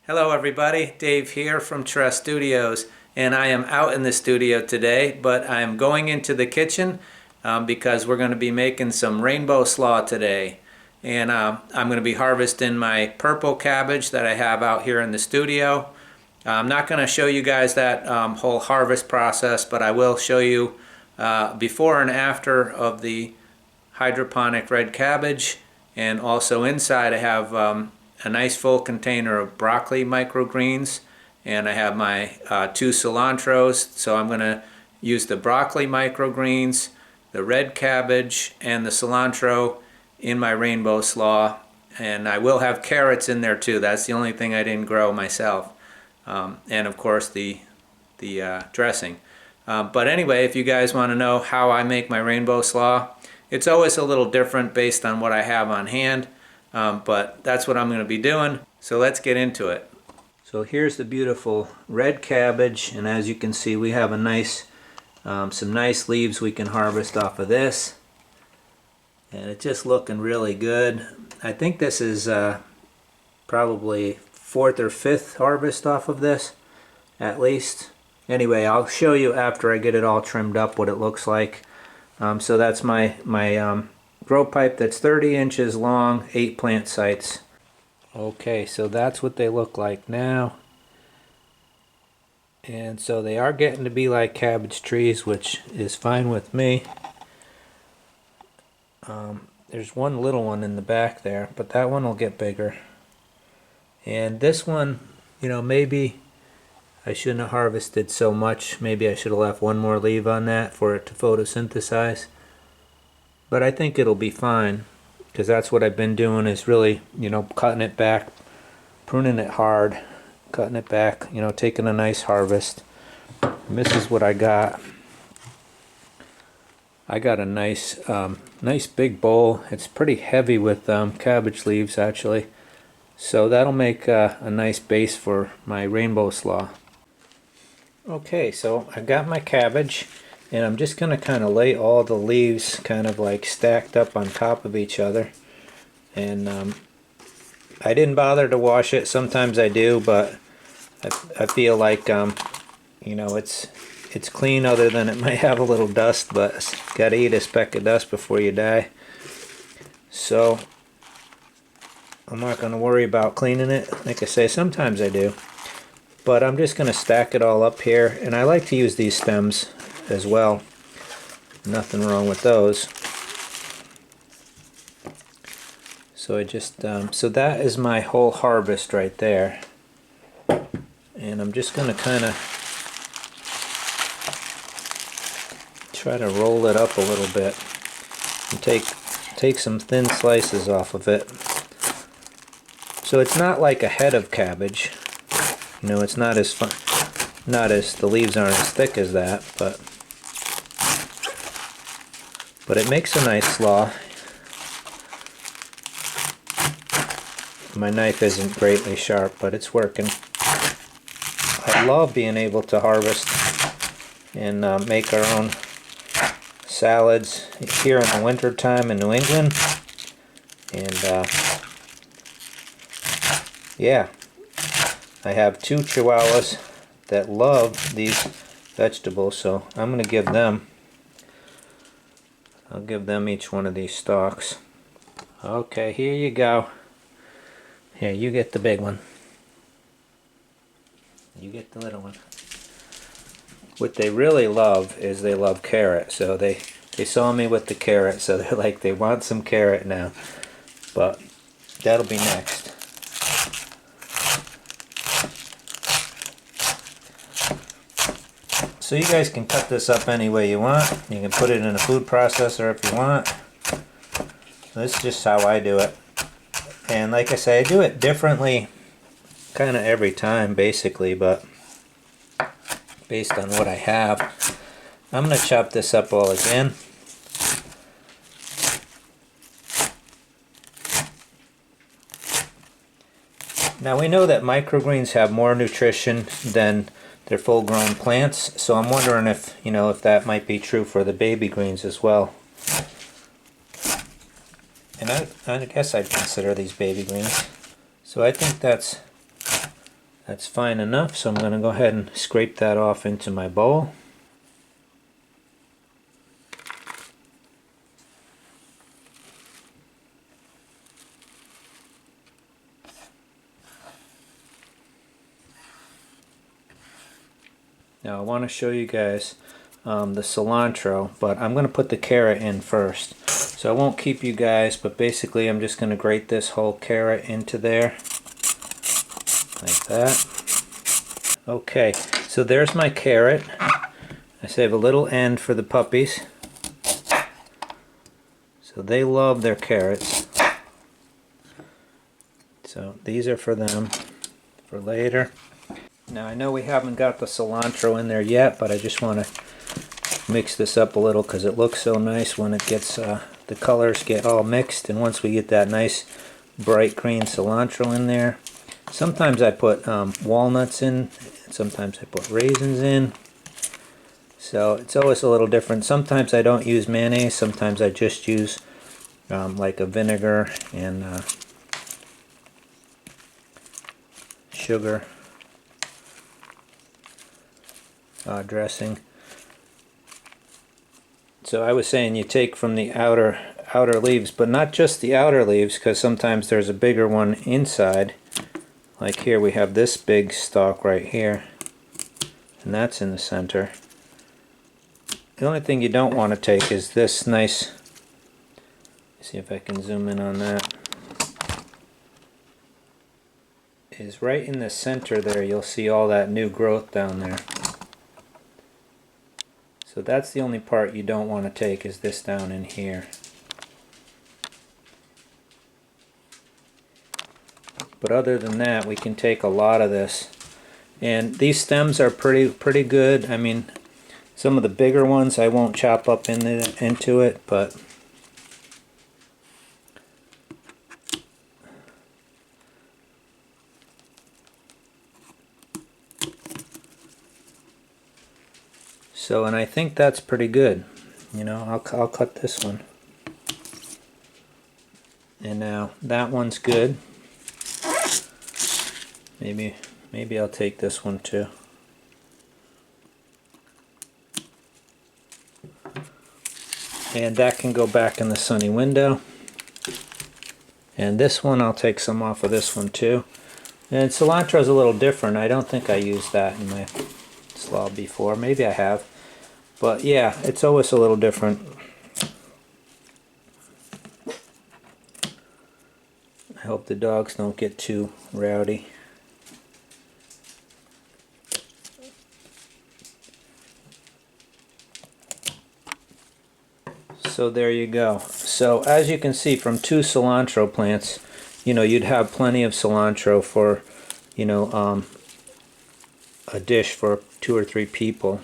Hello everybody, Dave here from Charest Studios, and I am out in the studio today, but I am going into the kitchen because we're going to be making some rainbow slaw today. And I'm going to be harvesting my purple cabbage that I have out here in the studio. I'm not going to show you guys that whole harvest process, but I will show you before and after of the hydroponic red cabbage. And also inside I have a nice full container of broccoli microgreens, and I have my 2 cilantros. So I'm going to use the broccoli microgreens, the red cabbage, and the cilantro in my rainbow slaw. And I will have carrots in there too. That's the only thing I didn't grow myself. And of course the dressing. But anyway, if you guys want to know how I make my rainbow slaw, it's always a little different based on what I have on hand. But that's what I'm going to be doing, so let's get into it. So here's the beautiful red cabbage, and as you can see we have a nice, some nice leaves we can harvest off of this. And it's just looking really good. I think this is probably 4th or 5th harvest off of this, at least. Anyway, I'll show you after I get it all trimmed up what it looks like. So that's my grow pipe that's 30 inches long, 8 plant sites. Okay, so that's what they look like now. And so they are getting to be like cabbage trees, which is fine with me. There's one little one in the back there, but that one will get bigger. And this one, you know, maybe I shouldn't have harvested so much. Maybe I should have left one more leaf on that for it to photosynthesize. But I think it'll be fine, because that's what I've been doing, is really, you know, cutting it back, pruning it hard, cutting it back, you know, taking a nice harvest. And this is what I got. I got a nice nice big bowl. It's pretty heavy with cabbage leaves actually, so that'll make a nice base for my rainbow slaw. Okay, so I got my cabbage, and I'm just going to kind of lay all the leaves kind of like stacked up on top of each other. And I didn't bother to wash it. Sometimes I do, but I feel like you know, it's clean, other than it might have a little dust, but gotta eat a speck of dust before you die. So I'm not going to worry about cleaning it. Like I say, sometimes I do. But I'm just going to stack it all up here, and I like to use these stems as well. Nothing wrong with those. So I just so that is my whole harvest right there, and I'm just going to kind of try to roll it up a little bit and take some thin slices off of it. So it's not like a head of cabbage. You know, it's not as fun, the leaves aren't as thick as that, but it makes a nice slaw. My knife isn't greatly sharp, but it's working. I love being able to harvest and make our own salads here in the winter time in New England. And yeah, I have 2 chihuahuas that love these vegetables, so I'm going to give them, I'll give them each one of these stalks. Okay, here you go. Here, you get the big one. You get the little one. What they really love is they love carrot, so they saw me with the carrot, so they're like, they want some carrot now. But that'll be next. So you guys can cut this up any way you want. You can put it in a food processor if you want. This is just how I do it. And like I say, I do it differently kind of every time basically, but based on what I have. I'm going to chop this up all again. Now we know that microgreens have more nutrition than their full-grown plants, so I'm wondering if, you know, if that might be true for the baby greens as well. And I guess I'd consider these baby greens. So I think that's That's fine enough, so I'm going to go ahead and scrape that off into my bowl. Now I want to show you guys the cilantro, but I'm going to put the carrot in first. So I won't keep you guys, but basically I'm just going to grate this whole carrot into there, like that. Okay, so there's my carrot. I save a little end for the puppies. So they love their carrots. So these are for them, for later. Now I know we haven't got the cilantro in there yet, but I just want to mix this up a little because it looks so nice when it gets, the colors get all mixed, and once we get that nice bright green cilantro in there. Sometimes I put walnuts in, sometimes I put raisins in. So it's always a little different. Sometimes I don't use mayonnaise, sometimes I just use like a vinegar and sugar dressing. So I was saying you take from the outer leaves, but not just the outer leaves, because sometimes there's a bigger one inside. Like here we have this big stalk right here, and that's in the center. The only thing you don't want to take is this nice, see if I can zoom in on that, is right in the center there. You'll see all that new growth down there. So that's the only part you don't want to take, is this down in here. But other than that, we can take a lot of this. And these stems are pretty good. I mean, some of the bigger ones I won't chop up into it, but so, and I think that's pretty good. You know, I'll cut this one. And now that one's good. Maybe I'll take this one too. And that can go back in the sunny window. And this one, I'll take some off of this one too. And cilantro is a little different. I don't think I used that in my slaw before. Maybe I have. But yeah, it's always a little different. I hope the dogs don't get too rowdy. So there you go. So as you can see from 2 cilantro plants, you know, you'd have plenty of cilantro for, you know, a dish for 2 or 3 people.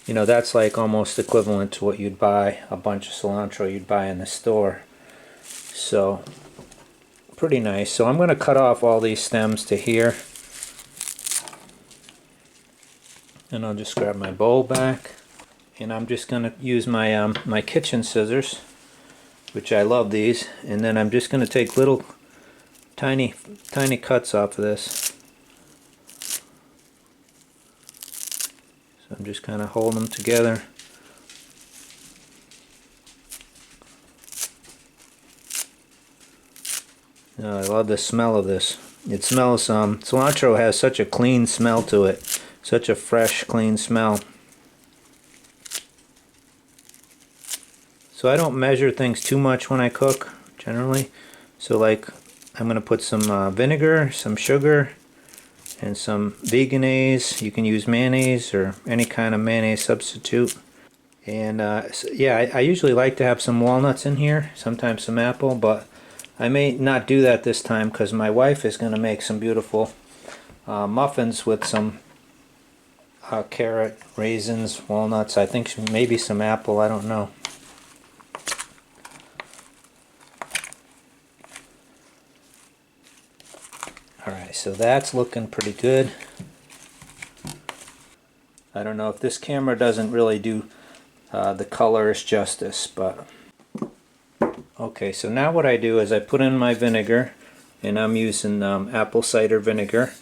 You know, that's like almost equivalent to what you'd buy, a bunch of cilantro you'd buy in the store. So pretty nice. So I'm going to cut off all these stems to here. And I'll just grab my bowl back. And I'm just going to use my my kitchen scissors, which I love these, and then I'm just going to take little tiny cuts off of this. So I'm just kind of holding them together. Oh, I love the smell of this. It smells, cilantro has such a clean smell to it, such a fresh, clean smell. So I don't measure things too much when I cook, generally. So like, I'm going to put some vinegar, some sugar, and some veganese. You can use mayonnaise or any kind of mayonnaise substitute. And so yeah, I usually like to have some walnuts in here, sometimes some apple, but I may not do that this time because my wife is going to make some beautiful muffins with some carrot, raisins, walnuts, I think maybe some apple, I don't know. Alright, so that's looking pretty good. I don't know if this camera doesn't really do the colors justice, but okay, so now what I do is I put in my vinegar, and I'm using apple cider vinegar,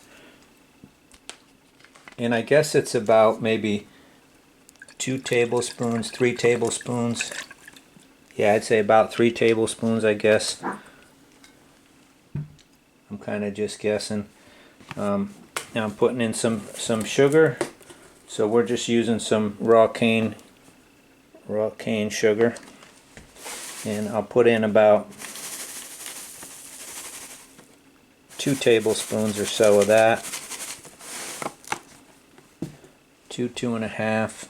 And I guess it's about maybe 2 tablespoons, 3 tablespoons. Yeah, I'd say about 3 tablespoons, I guess. I'm kind of just guessing. Now I'm putting in some sugar. So we're just using some raw cane sugar. And I'll put in about 2 tablespoons or so of that. 2.5.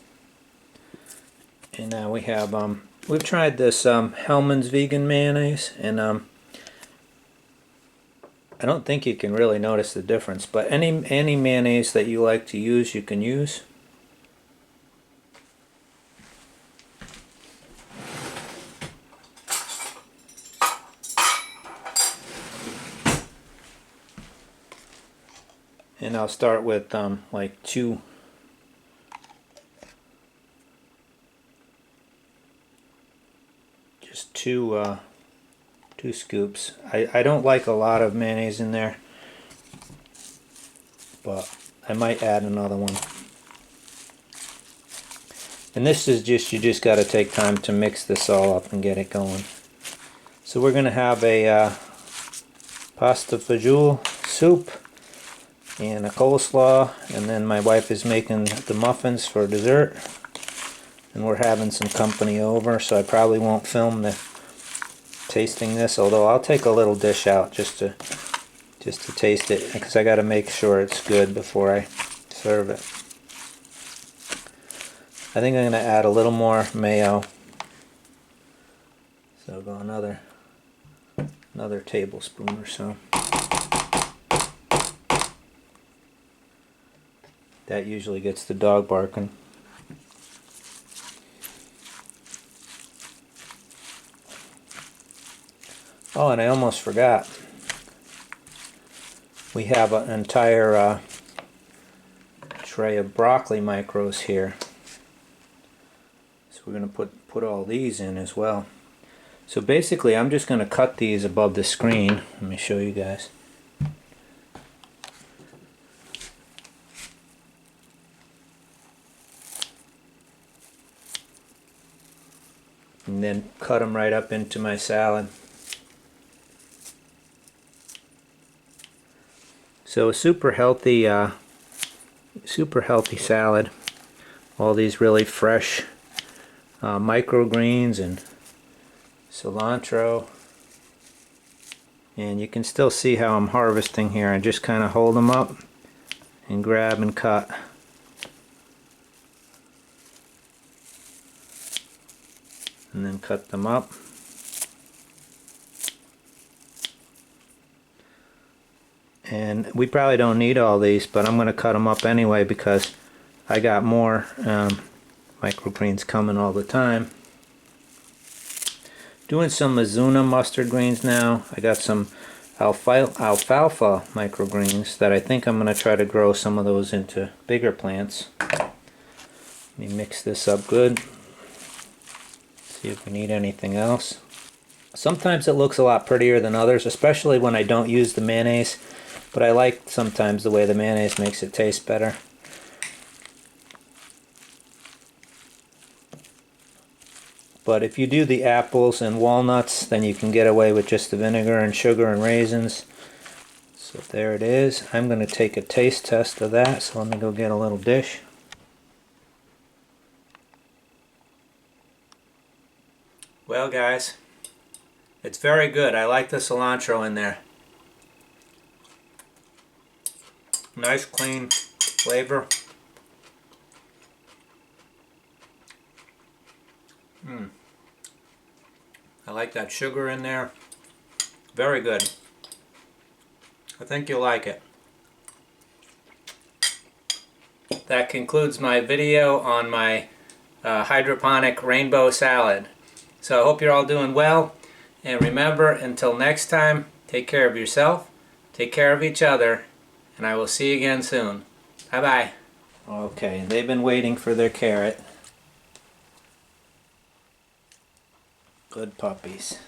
And now we have we've tried this Hellmann's vegan mayonnaise, and I don't think you can really notice the difference, but any mayonnaise that you like to use, you can use. And I'll start with like 2 scoops. I don't like a lot of mayonnaise in there, but I might add another one. And this is just, you just got to take time to mix this all up and get it going. So we're going to have a pasta fagioli soup and a coleslaw, and then my wife is making the muffins for dessert, and we're having some company over, so I probably won't film the tasting this, although I'll take a little dish out just to taste it, because I got to make sure it's good before I serve it. I think I'm going to add a little more mayo, so I'll go another tablespoon or so. That usually gets the dog barking. Oh, and I almost forgot. We have an entire tray of broccoli micros here. So we're going to put all these in as well. So basically I'm just going to cut these above the screen. Let me show you guys. And then cut them right up into my salad. So a super healthy salad. All these really fresh microgreens and cilantro. And you can still see how I'm harvesting here. I just kind of hold them up and grab and cut. And then cut them up. And we probably don't need all these, but I'm going to cut them up anyway because I got more microgreens coming all the time. Doing some Mizuna mustard greens now. I got some alfalfa microgreens that I think I'm going to try to grow some of those into bigger plants. Let me mix this up good. See if we need anything else. Sometimes it looks a lot prettier than others, especially when I don't use the mayonnaise, but I like sometimes the way the mayonnaise makes it taste better. But if you do the apples and walnuts, then you can get away with just the vinegar and sugar and raisins. So there it is. I'm going to take a taste test of that, so let me go get a little dish. Well guys, it's very good. I like the cilantro in there. Nice clean flavor. I like that sugar in there. Very good. I think you'll like it. That concludes my video on my hydroponic rainbow salad. So I hope you're all doing well. And remember, until next time, take care of yourself, take care of each other, and I will see you again soon. Bye-bye. Okay, they've been waiting for their carrot. Good puppies.